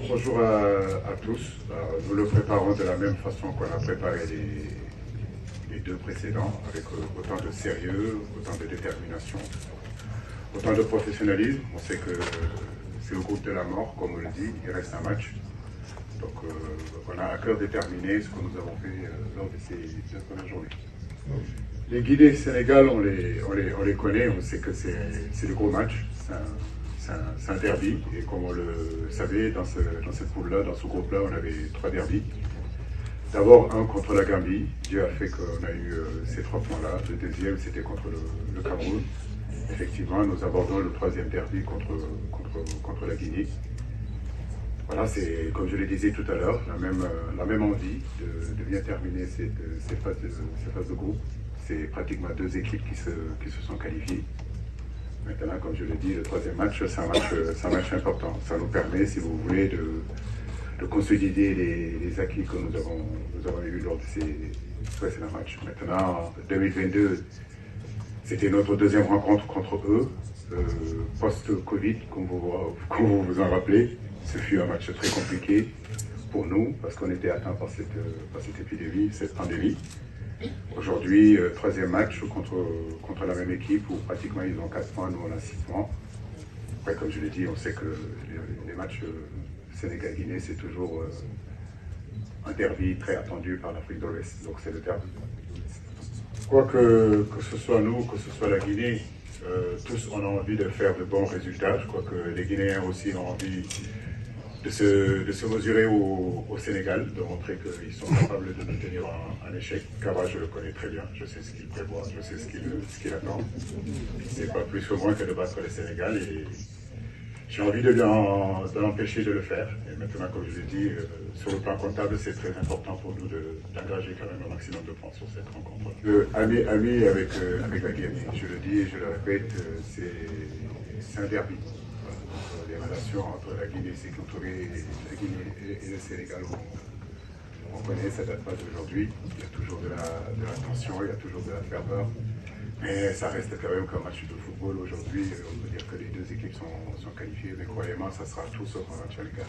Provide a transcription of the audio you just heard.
Bonjour à tous. Nous le préparons de la même façon qu'on a préparé les deux précédents, avec autant de sérieux, autant de détermination, autant de professionnalisme. On sait que c'est le groupe de la mort, comme on le dit, il reste un match. Donc on a à cœur déterminé ce que nous avons fait lors de ces deux premières journées. Les Guinée Sénégal, on les connaît, on sait que c'est le gros match. C'est un derby, et comme on le savait, dans cette poule-là, dans ce groupe-là, on avait 3 derbys. D'abord, un contre la Gambie. Dieu a fait qu'on a eu ces 3 points-là. Le deuxième, c'était contre le Cameroun. Effectivement, nous abordons le 3e derby contre la Guinée. Voilà, c'est, comme je le disais tout à l'heure, la même envie de bien terminer ces phases de groupe. C'est pratiquement 2 équipes qui se sont qualifiées. Maintenant, comme je le dis, le 3e match, c'est un match important. Ça nous permet, si vous voulez, de consolider les acquis que nous avons eus lors de ces précédents matchs. Maintenant, 2022, c'était notre 2e rencontre contre eux, post-Covid, comme vous vous en rappelez. Ce fut un match très compliqué pour nous, parce qu'on était atteint par cette épidémie, cette pandémie. Aujourd'hui, 3e match contre la même équipe où pratiquement ils ont 4 points, nous on a 6 points. Après, comme je l'ai dit, on sait que les matchs Sénégal-Guinée, c'est toujours un derby très attendu par l'Afrique de l'Ouest. Donc c'est le derby. Quoi que ce soit nous, que ce soit la Guinée, tous on a envie de faire de bons résultats. Je crois que les Guinéens aussi ont envie de se mesurer au Sénégal, de montrer qu'ils sont capables de nous tenir en échec. Kaba, je le connais très bien, je sais ce qu'il prévoit, je sais ce qu'il attend. C'est pas plus que moi que de battre le Sénégal, et j'ai envie de l'empêcher de le faire. Et maintenant, comme je l'ai dit, sur le plan comptable, c'est très important pour nous d'engager quand même un maximum de points sur cette rencontre. Ami avec la Guinée, je le dis et je le répète, c'est un derby. Les relations entre la Guinée sécurité, la Guinée et le Sénégal, on connaît, ça ne date pas d'aujourd'hui. Il y a toujours de la tension, il y a toujours de la ferveur. Mais ça reste quand même qu'un match de football aujourd'hui. On peut dire que les 2 équipes sont qualifiées, mais croyez-moi, ça sera tout sauf un match amical.